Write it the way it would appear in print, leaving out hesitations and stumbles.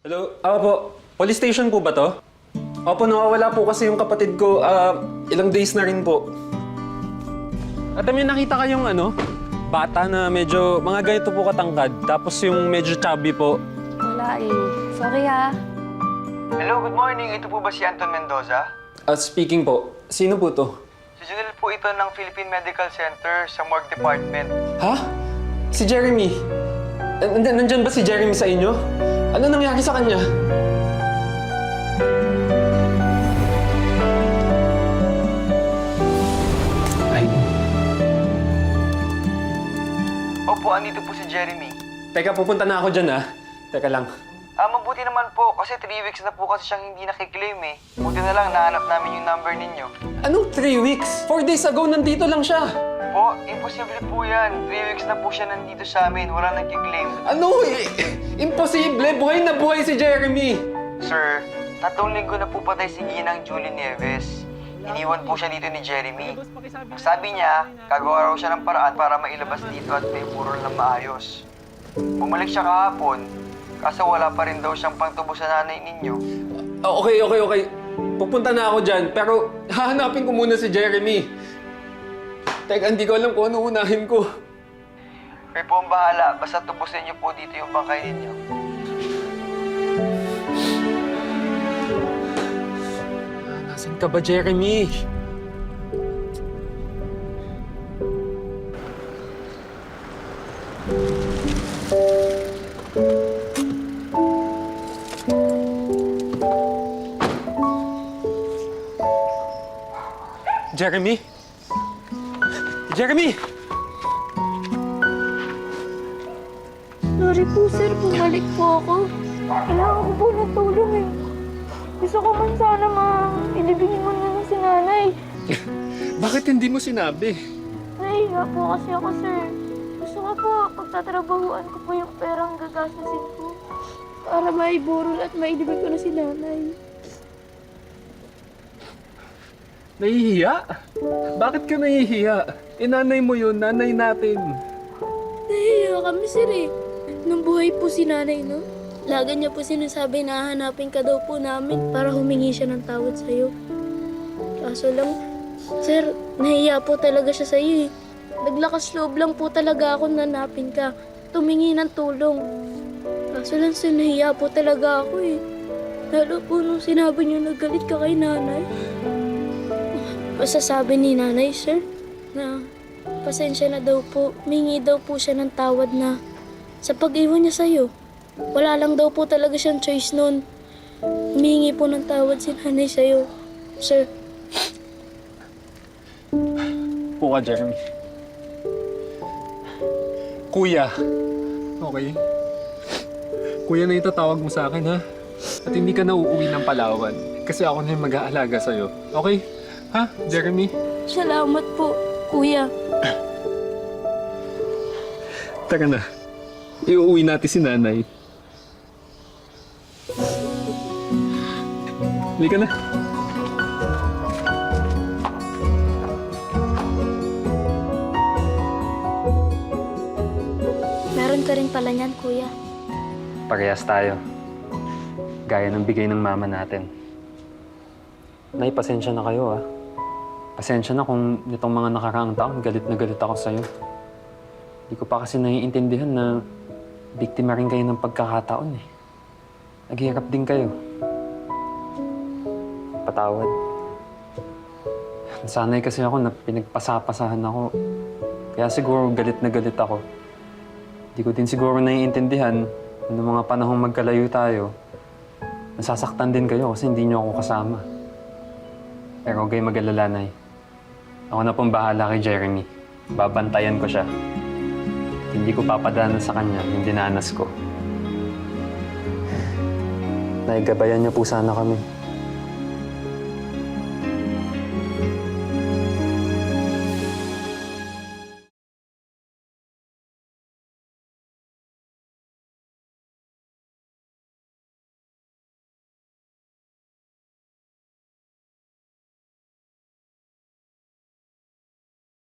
Hello? Po. Police station po ba to? Opo, nawawala po kasi yung kapatid ko. Ilang days na rin po. At may nakita kayong bata na medyo mga ganito po katangkad. Tapos yung medyo chubby po. Wala eh. Sorry ha. Hello, good morning. Ito po ba si Anton Mendoza? Speaking po, sino po to? Si Junel po ito ng Philippine Medical Center sa Morgue Department. Ha? Si Jeremy? Nandyan ba si Jeremy sa inyo? Ano nangyari sa kanya? Ay. Opo, andito po si Jeremy. Teka, pupunta na ako dyan Teka lang. Mabuti naman po kasi 3 weeks na po kasi siyang hindi nakiklaim eh. Buti na lang nahanap namin yung number ninyo. Anong 3 weeks? 4 days ago nandito lang siya. Po, imposible po yan. 3 weeks na po siya nandito sa amin. Wala nagkiklaim. Ano? Imposible! Buhay na buhay si Jeremy! Sir, 3 linggo na po patay si Ginang Julie Nieves. Iniwan po siya dito ni Jeremy. Ang sabi niya, gagawa raw siya ng paraan para mailabas dito at may burol ng maayos. Bumalik siya kahapon, kaso wala pa rin daw siyang pangtubo sa nanay ninyo. Okay. Pupunta na ako dyan, pero hahanapin ko muna si Jeremy. Teka, hindi ko alam kung ano unahin ko. Kayo po ang bahala, basta tubusin niyo po dito yung bangkay ninyo. Nasaan ka ba, Jeremy? Jeremy? Jeremy! Sorry po sir, bumalik po ako. Kailangan ko po ng tulong eh. Gusto ko man sana ilibingin mo na si nanay. Bakit hindi mo sinabi? Nahiya po kasi ako sir. Gusto ko po, pagtatrabahuan ko po yung perang gagastusin ko. Para maiburol at mailibing ko na si nanay. Nahihiya? Bakit ka nahihiya? Nanay mo yun, nanay natin. Nahiya kami sir eh. Nung buhay po si nanay, no? Lagi niya po sinasabi na hahanapin ka daw po namin para humingi siya ng tawad sa'yo. Kaso lang, sir, nahiya po talaga siya sa'yo eh. Naglakas loob lang po talaga ako nanapin ka. Tumingi ng tulong. Kaso lang sir, nahiya po talaga ako eh. Lalo po nung sinabi niyo na galit ka kay nanay. Basta sabi ni nanay, sir, na pasensya na daw po. Mingi daw po siya ng tawad na sa pag-iwan niya sa'yo. Wala lang daw po talaga siyang choice nun. Humingi po ng tawad si nanay sa'yo, sir. Po ka, Jeremy. Kuya. Okay? Kuya na itatawag mo sa akin, ha? At hindi ka na uuwi ng Palawan. Kasi ako na yung mag-aalaga sa'yo. Okay? Ha, Jeremy? Salamat po, kuya. Tara na. Iuuwi natin si nanay. Halika na. Meron ka rin pala niyan, kuya. Parehas tayo. Gaya ng bigay ng mama natin. Nay, pasensya na kayo, Pasensya na kung nitong mga nakaraang taon, galit na galit ako sa'yo. Hindi ko pa kasi naiintindihan na biktima rin kayo ng pagkakataon, Naghihirap din kayo. Patawad. Sanay kasi ako na pinagpasapasahan ako. Kaya siguro galit na galit ako. Hindi ko din siguro naiintindihan noong mga panahong magkalayo tayo. Nasasaktan din kayo kasi hindi niyo ako kasama. Pero huwag kayong mag-alala, Nay. Ako na pong bahala kay Jeremy. Babantayan ko siya. Hindi ko papadanan sa kanya yung dinanas ko. Nay, gabayan niyo po sana kami.